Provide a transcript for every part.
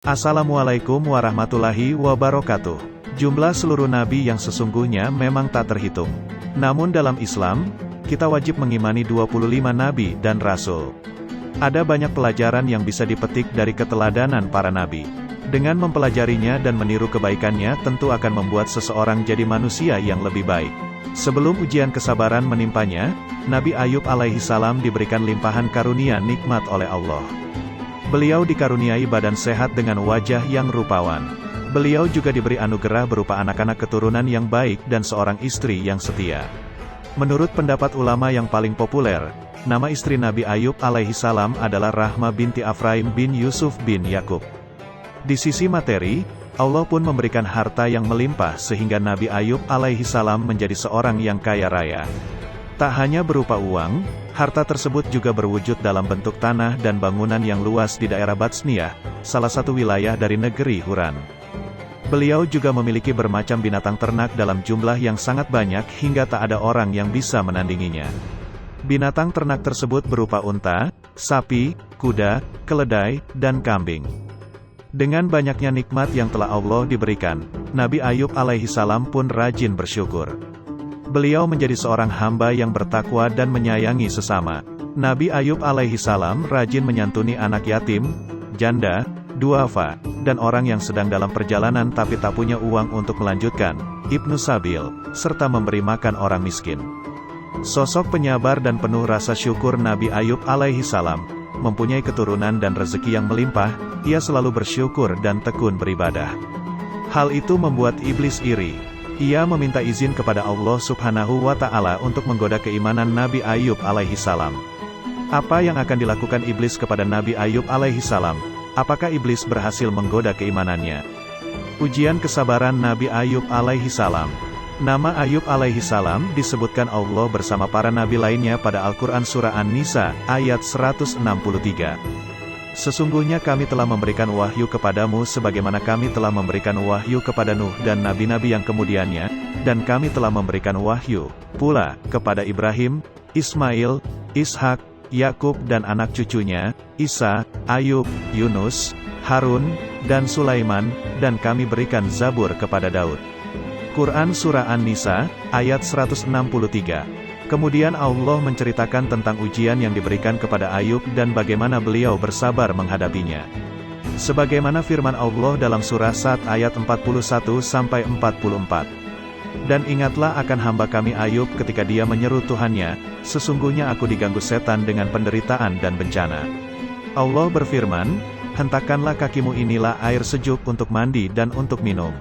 Assalamualaikum warahmatullahi wabarakatuh. Jumlah seluruh nabi yang sesungguhnya memang tak terhitung. Namun dalam Islam, kita wajib mengimani 25 nabi dan rasul. Ada banyak pelajaran yang bisa dipetik dari keteladanan para nabi. Dengan mempelajarinya dan meniru kebaikannya tentu akan membuat seseorang jadi manusia yang lebih baik. Sebelum ujian kesabaran menimpanya, Nabi Ayub alaihissalam diberikan limpahan karunia nikmat oleh Allah. Beliau dikaruniai badan sehat dengan wajah yang rupawan. Beliau juga diberi anugerah berupa anak-anak keturunan yang baik dan seorang istri yang setia. Menurut pendapat ulama yang paling populer, nama istri Nabi Ayub alaihissalam adalah Rahma binti Afraim bin Yusuf bin Yakub. Di sisi materi, Allah pun memberikan harta yang melimpah sehingga Nabi Ayub alaihissalam menjadi seorang yang kaya raya. Tak hanya berupa uang, harta tersebut juga berwujud dalam bentuk tanah dan bangunan yang luas di daerah Batsniyah, salah satu wilayah dari negeri Huran. Beliau juga memiliki bermacam binatang ternak dalam jumlah yang sangat banyak hingga tak ada orang yang bisa menandinginya. Binatang ternak tersebut berupa unta, sapi, kuda, keledai, dan kambing. Dengan banyaknya nikmat yang telah Allah diberikan, Nabi Ayub alaihissalam pun rajin bersyukur. Beliau menjadi seorang hamba yang bertakwa dan menyayangi sesama. Nabi Ayub alaihissalam rajin menyantuni anak yatim, janda, duafa, dan orang yang sedang dalam perjalanan tapi tak punya uang untuk melanjutkan, Ibnu Sabil, serta memberi makan orang miskin. Sosok penyabar dan penuh rasa syukur Nabi Ayub alaihissalam, mempunyai keturunan dan rezeki yang melimpah, ia selalu bersyukur dan tekun beribadah. Hal itu membuat iblis iri. Ia meminta izin kepada Allah Subhanahu wa Ta'ala untuk menggoda keimanan Nabi Ayub alaihissalam. Apa yang akan dilakukan iblis kepada Nabi Ayub alaihissalam? Apakah iblis berhasil menggoda keimanannya? Ujian kesabaran Nabi Ayub alaihissalam. Nama Ayub alaihissalam disebutkan Allah bersama para nabi lainnya pada Al-Quran Surah An-Nisa, ayat 163. Sesungguhnya kami telah memberikan wahyu kepadamu sebagaimana kami telah memberikan wahyu kepada Nuh dan nabi-nabi yang kemudiannya, dan kami telah memberikan wahyu pula kepada Ibrahim, Ismail, Ishak, Yakub dan anak cucunya, Isa, Ayub, Yunus, Harun, dan Sulaiman, dan kami berikan Zabur kepada Daud. Quran Surah An-Nisa, ayat 163. Kemudian Allah menceritakan tentang ujian yang diberikan kepada Ayub dan bagaimana beliau bersabar menghadapinya. Sebagaimana firman Allah dalam surah Sad ayat 41-44. Dan ingatlah akan hamba kami Ayub ketika dia menyeru Tuhannya, sesungguhnya aku diganggu setan dengan penderitaan dan bencana. Allah berfirman, hentakkanlah kakimu inilah air sejuk untuk mandi dan untuk minum.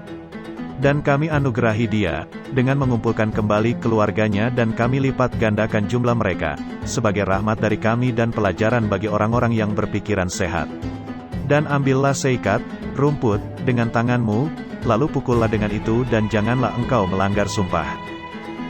Dan kami anugerahi dia, dengan mengumpulkan kembali keluarganya dan kami lipat gandakan jumlah mereka, sebagai rahmat dari kami dan pelajaran bagi orang-orang yang berpikiran sehat. Dan ambillah seikat, rumput, dengan tanganmu, lalu pukullah dengan itu dan janganlah engkau melanggar sumpah.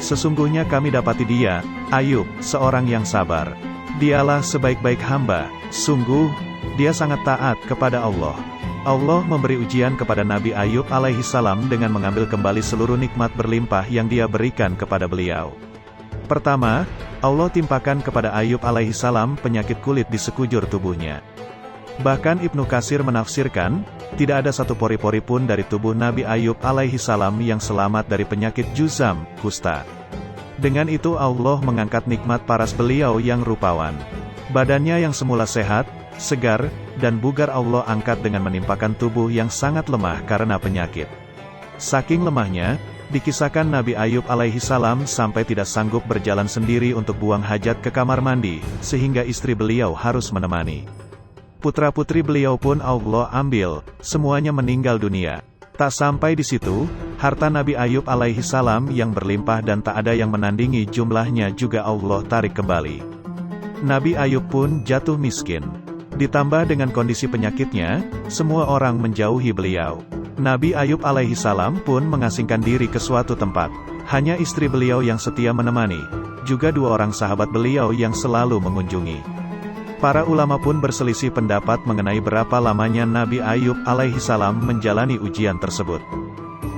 Sesungguhnya kami dapati dia, Ayub, seorang yang sabar. Dialah sebaik-baik hamba, sungguh, dia sangat taat kepada Allah. Allah memberi ujian kepada Nabi Ayub alaihissalam dengan mengambil kembali seluruh nikmat berlimpah yang dia berikan kepada beliau. Pertama, Allah timpakan kepada Ayub alaihissalam penyakit kulit di sekujur tubuhnya. Bahkan Ibnu Katsir menafsirkan, tidak ada satu pori-pori pun dari tubuh Nabi Ayub alaihissalam yang selamat dari penyakit juzam, kusta. Dengan itu Allah mengangkat nikmat paras beliau yang rupawan. Badannya yang semula sehat, segar, dan bugar Allah angkat dengan menimpakan tubuh yang sangat lemah karena penyakit. Saking lemahnya, dikisahkan Nabi Ayub alaihissalam sampai tidak sanggup berjalan sendiri untuk buang hajat ke kamar mandi, sehingga istri beliau harus menemani. Putra-putri beliau pun Allah ambil, semuanya meninggal dunia. Tak sampai di situ, harta Nabi Ayub alaihissalam yang berlimpah dan tak ada yang menandingi jumlahnya juga Allah tarik kembali. Nabi Ayub pun jatuh miskin. Ditambah dengan kondisi penyakitnya, semua orang menjauhi beliau. Nabi Ayub alaihissalam pun mengasingkan diri ke suatu tempat. Hanya istri beliau yang setia menemani, juga dua orang sahabat beliau yang selalu mengunjungi. Para ulama pun berselisih pendapat mengenai berapa lamanya Nabi Ayub alaihissalam menjalani ujian tersebut.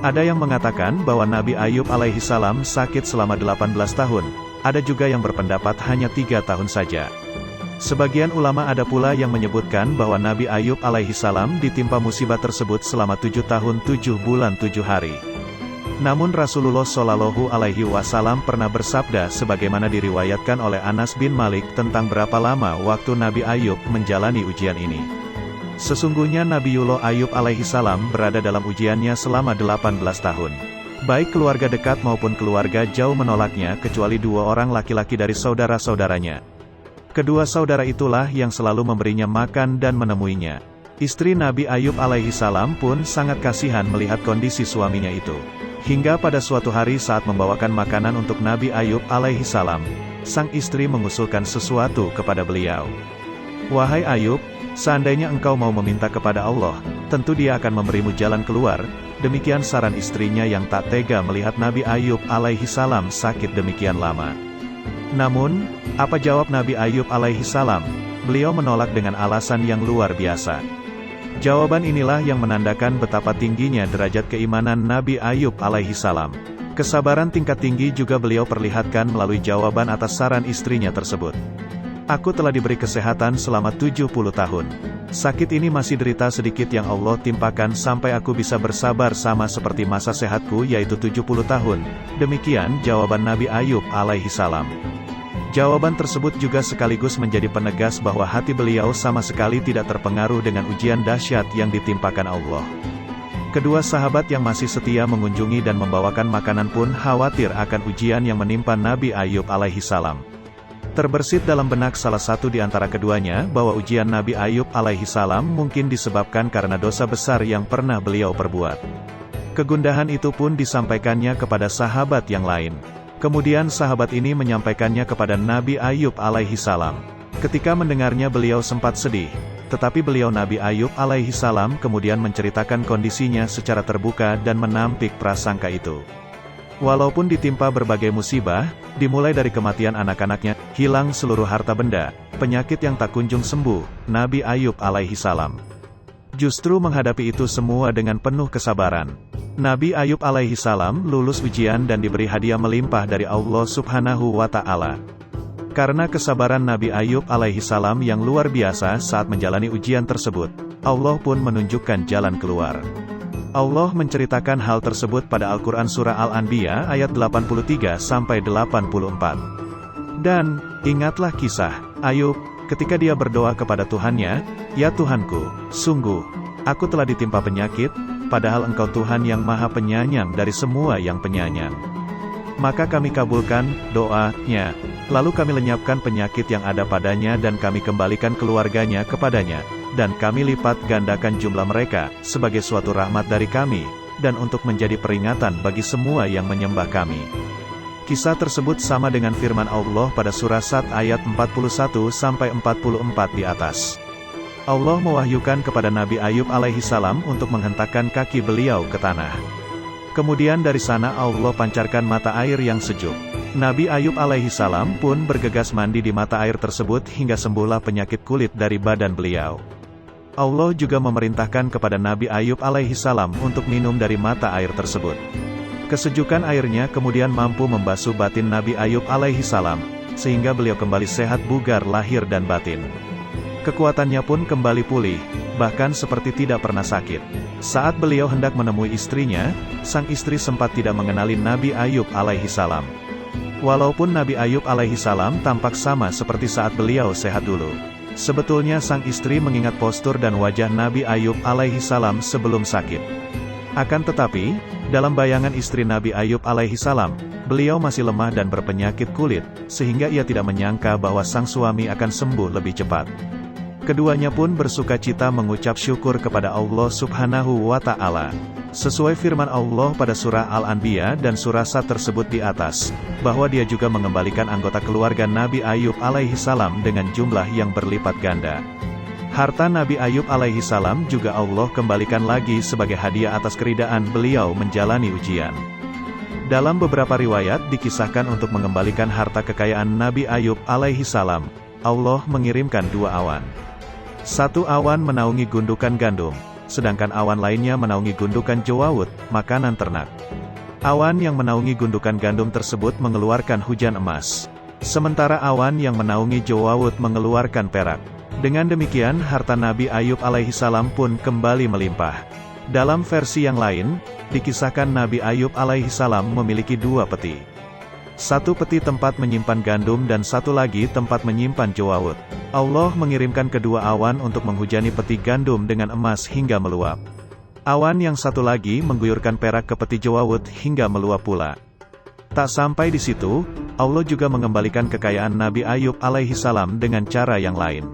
Ada yang mengatakan bahwa Nabi Ayub alaihissalam sakit selama 18 tahun, ada juga yang berpendapat hanya 3 tahun saja. Sebagian ulama ada pula yang menyebutkan bahwa Nabi Ayub alaihi salam ditimpa musibah tersebut selama 7 tahun 7 bulan 7 hari. Namun Rasulullah Shallallahu Alaihi Wasallam pernah bersabda sebagaimana diriwayatkan oleh Anas bin Malik tentang berapa lama waktu Nabi Ayub menjalani ujian ini. Sesungguhnya Nabiullah Ayub alaihi salam berada dalam ujiannya selama 18 tahun. Baik keluarga dekat maupun keluarga jauh menolaknya kecuali 2 orang laki-laki dari saudara-saudaranya. Kedua saudara itulah yang selalu memberinya makan dan menemuinya. Istri Nabi Ayub alaihi salam pun sangat kasihan melihat kondisi suaminya itu. Hingga pada suatu hari saat membawakan makanan untuk Nabi Ayub alaihi salam, sang istri mengusulkan sesuatu kepada beliau. "Wahai Ayub, seandainya engkau mau meminta kepada Allah, tentu Dia akan memberimu jalan keluar." Demikian saran istrinya yang tak tega melihat Nabi Ayub alaihi salam sakit demikian lama. Namun, apa jawab Nabi Ayub alaihi salam? Beliau menolak dengan alasan yang luar biasa. Jawaban inilah yang menandakan betapa tingginya derajat keimanan Nabi Ayub alaihi salam. Kesabaran tingkat tinggi juga beliau perlihatkan melalui jawaban atas saran istrinya tersebut. "Aku telah diberi kesehatan selama 70 tahun. Sakit ini masih derita sedikit yang Allah timpakan sampai aku bisa bersabar sama seperti masa sehatku yaitu 70 tahun. Demikian jawaban Nabi Ayub alaihi salam. Jawaban tersebut juga sekaligus menjadi penegas bahwa hati beliau sama sekali tidak terpengaruh dengan ujian dahsyat yang ditimpakan Allah. Kedua sahabat yang masih setia mengunjungi dan membawakan makanan pun khawatir akan ujian yang menimpa Nabi Ayub alaihi salam. Terbersit dalam benak salah satu di antara keduanya bahwa ujian Nabi Ayub alaihi salam mungkin disebabkan karena dosa besar yang pernah beliau perbuat. Kegundahan itu pun disampaikannya kepada sahabat yang lain. Kemudian sahabat ini menyampaikannya kepada Nabi Ayub alaihi salam. Ketika mendengarnya beliau sempat sedih, tetapi beliau Nabi Ayub alaihi salam kemudian menceritakan kondisinya secara terbuka dan menampik prasangka itu. Walaupun ditimpa berbagai musibah, dimulai dari kematian anak-anaknya, hilang seluruh harta benda, penyakit yang tak kunjung sembuh, Nabi Ayub alaihi salam justru menghadapi itu semua dengan penuh kesabaran. Nabi Ayub alaihi salam lulus ujian dan diberi hadiah melimpah dari Allah subhanahu wa ta'ala. Karena kesabaran Nabi Ayub alaihi salam yang luar biasa saat menjalani ujian tersebut, Allah pun menunjukkan jalan keluar. Allah menceritakan hal tersebut pada Al-Quran Surah Al-Anbiya ayat 83-84. Dan, ingatlah kisah Ayub, ketika dia berdoa kepada Tuhannya, "Ya Tuhanku, sungguh, aku telah ditimpa penyakit, padahal Engkau Tuhan yang Maha Penyayang dari semua yang penyayang. Maka kami kabulkan doa-Nya, lalu kami lenyapkan penyakit yang ada padanya dan kami kembalikan keluarganya kepadanya, dan kami lipat gandakan jumlah mereka, sebagai suatu rahmat dari kami, dan untuk menjadi peringatan bagi semua yang menyembah kami." Kisah tersebut sama dengan firman Allah pada surah Sad ayat 41-44 di atas. Allah mewahyukan kepada Nabi Ayub alaihi salam untuk menghentakkan kaki beliau ke tanah. Kemudian dari sana Allah pancarkan mata air yang sejuk. Nabi Ayub alaihi salam pun bergegas mandi di mata air tersebut hingga sembuhlah penyakit kulit dari badan beliau. Allah juga memerintahkan kepada Nabi Ayub alaihi salam untuk minum dari mata air tersebut. Kesejukan airnya kemudian mampu membasuh batin Nabi Ayub alaihi salam, sehingga beliau kembali sehat bugar lahir dan batin. Kekuatannya pun kembali pulih, bahkan seperti tidak pernah sakit. Saat beliau hendak menemui istrinya, sang istri sempat tidak mengenali Nabi Ayub alaihi salam. Walaupun Nabi Ayub alaihi salam tampak sama seperti saat beliau sehat dulu, sebetulnya sang istri mengingat postur dan wajah Nabi Ayub alaihi salam sebelum sakit. Akan tetapi, dalam bayangan istri Nabi Ayub alaihi salam, beliau masih lemah dan berpenyakit kulit, sehingga ia tidak menyangka bahwa sang suami akan sembuh lebih cepat. Keduanya pun bersukacita mengucap syukur kepada Allah subhanahu wa ta'ala. Sesuai firman Allah pada surah Al-Anbiya dan surah Sad tersebut di atas, bahwa Dia juga mengembalikan anggota keluarga Nabi Ayub alaihi salam dengan jumlah yang berlipat ganda. Harta Nabi Ayub alaihi salam juga Allah kembalikan lagi sebagai hadiah atas keridaan beliau menjalani ujian. Dalam beberapa riwayat dikisahkan untuk mengembalikan harta kekayaan Nabi Ayub alaihi salam, Allah mengirimkan 2 awan. Satu awan menaungi gundukan gandum, sedangkan awan lainnya menaungi gundukan jewawut, makanan ternak. Awan yang menaungi gundukan gandum tersebut mengeluarkan hujan emas. Sementara awan yang menaungi Jawawut mengeluarkan perak. Dengan demikian harta Nabi Ayub alaihissalam pun kembali melimpah. Dalam versi yang lain, dikisahkan Nabi Ayub alaihissalam memiliki 2 peti. Satu peti tempat menyimpan gandum dan satu lagi tempat menyimpan Jawawut. Allah mengirimkan kedua awan untuk menghujani peti gandum dengan emas hingga meluap. Awan yang satu lagi mengguyurkan perak ke peti Jawawut hingga meluap pula. Tak sampai di situ, Allah juga mengembalikan kekayaan Nabi Ayub alaihissalam dengan cara yang lain.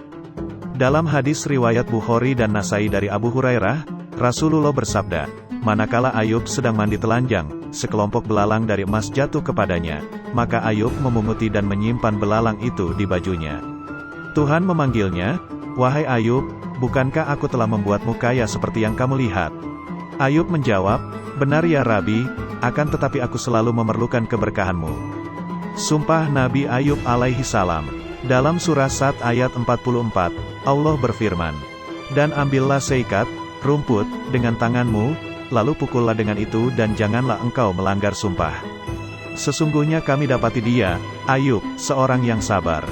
Dalam hadis riwayat Bukhari dan Nasai dari Abu Hurairah, Rasulullah bersabda, manakala Ayub sedang mandi telanjang, sekelompok belalang dari emas jatuh kepadanya, maka Ayub memunguti dan menyimpan belalang itu di bajunya. Tuhan memanggilnya, wahai Ayub, bukankah aku telah membuatmu kaya seperti yang kamu lihat? Ayub menjawab, benar ya Rabbi, akan tetapi aku selalu memerlukan keberkahanmu. Sumpah Nabi Ayub alaihissalam. Dalam surah Sad ayat 44, Allah berfirman, dan ambillah seikat, rumput, dengan tanganmu, lalu pukullah dengan itu dan janganlah engkau melanggar sumpah. Sesungguhnya kami dapati dia, Ayub, seorang yang sabar.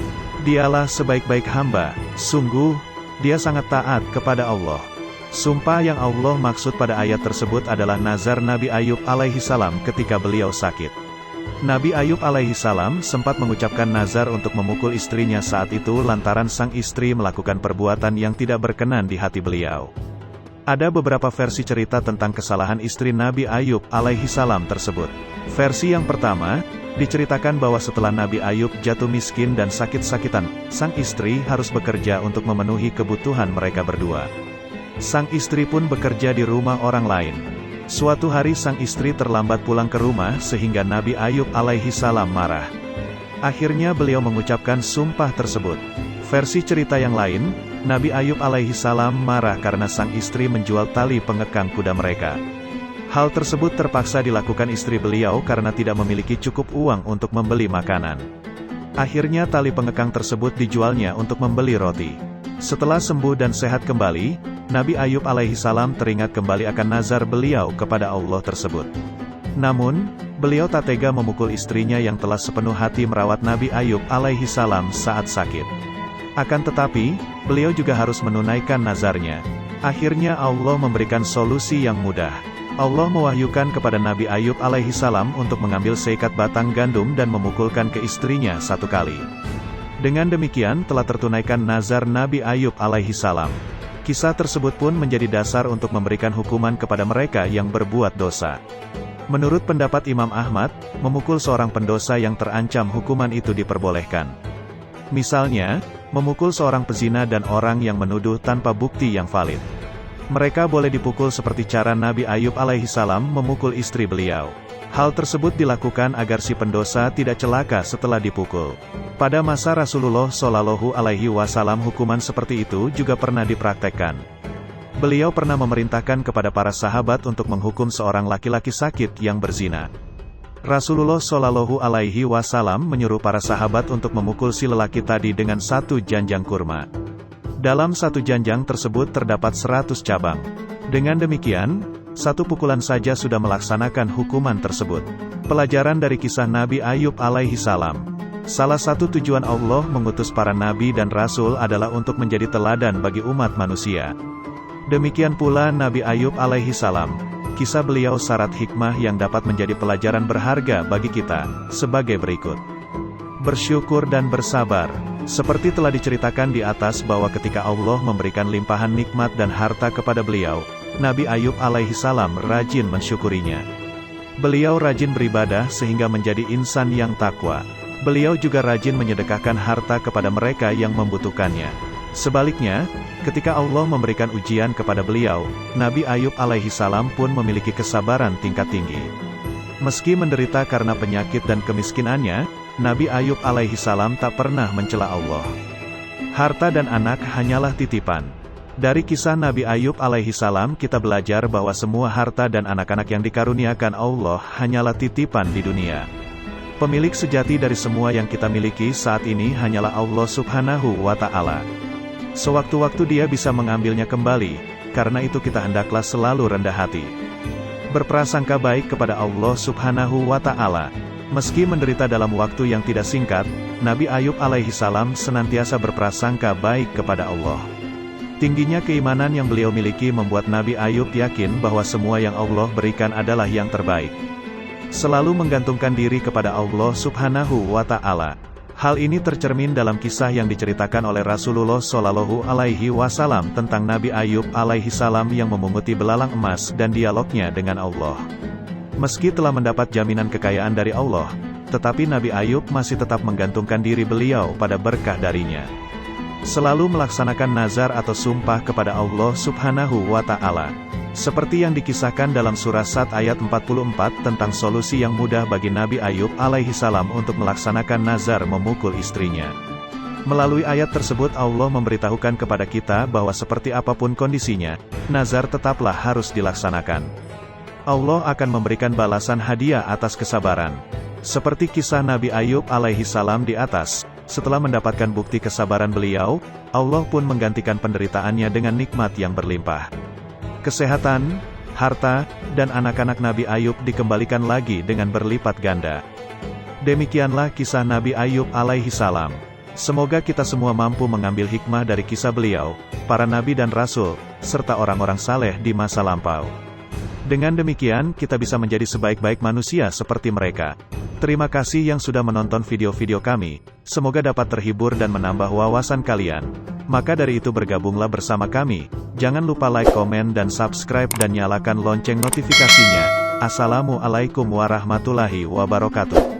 Dialah sebaik-baik hamba, sungguh, dia sangat taat kepada Allah. Sumpah yang Allah maksud pada ayat tersebut adalah nazar Nabi Ayub alaihissalam ketika beliau sakit. Nabi Ayub alaihissalam sempat mengucapkan nazar untuk memukul istrinya saat itu lantaran sang istri melakukan perbuatan yang tidak berkenan di hati beliau. Ada beberapa versi cerita tentang kesalahan istri Nabi Ayub alaihissalam tersebut. Versi yang pertama, diceritakan bahwa setelah Nabi Ayub jatuh miskin dan sakit-sakitan, sang istri harus bekerja untuk memenuhi kebutuhan mereka berdua. Sang istri pun bekerja di rumah orang lain. Suatu hari sang istri terlambat pulang ke rumah sehingga Nabi Ayub alaihissalam marah. Akhirnya beliau mengucapkan sumpah tersebut. Versi cerita yang lain, Nabi Ayub alaihissalam marah karena sang istri menjual tali pengekang kuda mereka. Hal tersebut terpaksa dilakukan istri beliau karena tidak memiliki cukup uang untuk membeli makanan. Akhirnya tali pengekang tersebut dijualnya untuk membeli roti. Setelah sembuh dan sehat kembali, Nabi Ayub alaihissalam teringat kembali akan nazar beliau kepada Allah tersebut. Namun, beliau tak tega memukul istrinya yang telah sepenuh hati merawat Nabi Ayub alaihissalam saat sakit. Akan tetapi, beliau juga harus menunaikan nazarnya. Akhirnya Allah memberikan solusi yang mudah. Allah mewahyukan kepada Nabi Ayub alaihissalam untuk mengambil seikat batang gandum dan memukulkan ke istrinya 1 kali. Dengan demikian telah tertunaikan nazar Nabi Ayub alaihissalam. Kisah tersebut pun menjadi dasar untuk memberikan hukuman kepada mereka yang berbuat dosa. Menurut pendapat Imam Ahmad, memukul seorang pendosa yang terancam hukuman itu diperbolehkan. Misalnya, memukul seorang pezina dan orang yang menuduh tanpa bukti yang valid. Mereka boleh dipukul seperti cara Nabi Ayub alaihissalam memukul istri beliau. Hal tersebut dilakukan agar si pendosa tidak celaka setelah dipukul. Pada masa Rasulullah Shallallahu Alaihi Wasallam hukuman seperti itu juga pernah dipraktekkan. Beliau pernah memerintahkan kepada para sahabat untuk menghukum seorang laki-laki sakit yang berzina. Rasulullah Shallallahu Alaihi Wasallam menyuruh para sahabat untuk memukul si lelaki tadi dengan 1 janjang kurma. Dalam 1 janjang tersebut terdapat 100 cabang. Dengan demikian, 1 pukulan saja sudah melaksanakan hukuman tersebut. Pelajaran dari kisah Nabi Ayub alaihissalam. Salah satu tujuan Allah mengutus para nabi dan rasul adalah untuk menjadi teladan bagi umat manusia. Demikian pula Nabi Ayub alaihissalam. Kisah beliau syarat hikmah yang dapat menjadi pelajaran berharga bagi kita, sebagai berikut. Bersyukur dan bersabar. Seperti telah diceritakan di atas bahwa ketika Allah memberikan limpahan nikmat dan harta kepada beliau, Nabi Ayub alaihissalam rajin mensyukurinya. Beliau rajin beribadah sehingga menjadi insan yang takwa. Beliau juga rajin menyedekahkan harta kepada mereka yang membutuhkannya. Sebaliknya, ketika Allah memberikan ujian kepada beliau, Nabi Ayub alaihissalam pun memiliki kesabaran tingkat tinggi. Meski menderita karena penyakit dan kemiskinannya, Nabi Ayub alaihissalam tak pernah mencela Allah. Harta dan anak hanyalah titipan. Dari kisah Nabi Ayub alaihissalam kita belajar bahwa semua harta dan anak-anak yang dikaruniakan Allah hanyalah titipan di dunia. Pemilik sejati dari semua yang kita miliki saat ini hanyalah Allah subhanahu wa ta'ala. Sewaktu-waktu Dia bisa mengambilnya kembali, karena itu kita hendaklah selalu rendah hati. Berprasangka baik kepada Allah subhanahu wa ta'ala. Meski menderita dalam waktu yang tidak singkat, Nabi Ayub alaihi salam senantiasa berprasangka baik kepada Allah. Tingginya keimanan yang beliau miliki membuat Nabi Ayub yakin bahwa semua yang Allah berikan adalah yang terbaik. Selalu menggantungkan diri kepada Allah Subhanahu wa Ta'ala. Hal ini tercermin dalam kisah yang diceritakan oleh Rasulullah Shallallahu Alaihi Wasallam tentang Nabi Ayub alaihi salam yang memunguti belalang emas dan dialognya dengan Allah. Meski telah mendapat jaminan kekayaan dari Allah, tetapi Nabi Ayub masih tetap menggantungkan diri beliau pada berkah darinya. Selalu melaksanakan nazar atau sumpah kepada Allah Subhanahu wa Ta'ala. Seperti yang dikisahkan dalam surah Sad ayat 44 tentang solusi yang mudah bagi Nabi Ayub alaihi salam untuk melaksanakan nazar memukul istrinya. Melalui ayat tersebut Allah memberitahukan kepada kita bahwa seperti apapun kondisinya, nazar tetaplah harus dilaksanakan. Allah akan memberikan balasan hadiah atas kesabaran. Seperti kisah Nabi Ayub alaihi salam di atas, setelah mendapatkan bukti kesabaran beliau, Allah pun menggantikan penderitaannya dengan nikmat yang berlimpah. Kesehatan, harta, dan anak-anak Nabi Ayub dikembalikan lagi dengan berlipat ganda. Demikianlah kisah Nabi Ayub alaihi salam. Semoga kita semua mampu mengambil hikmah dari kisah beliau, para nabi dan rasul, serta orang-orang saleh di masa lampau. Dengan demikian, kita bisa menjadi sebaik-baik manusia seperti mereka. Terima kasih yang sudah menonton video-video kami, semoga dapat terhibur dan menambah wawasan kalian. Maka dari itu bergabunglah bersama kami, jangan lupa like, komen dan subscribe dan nyalakan lonceng notifikasinya. Assalamualaikum warahmatullahi wabarakatuh.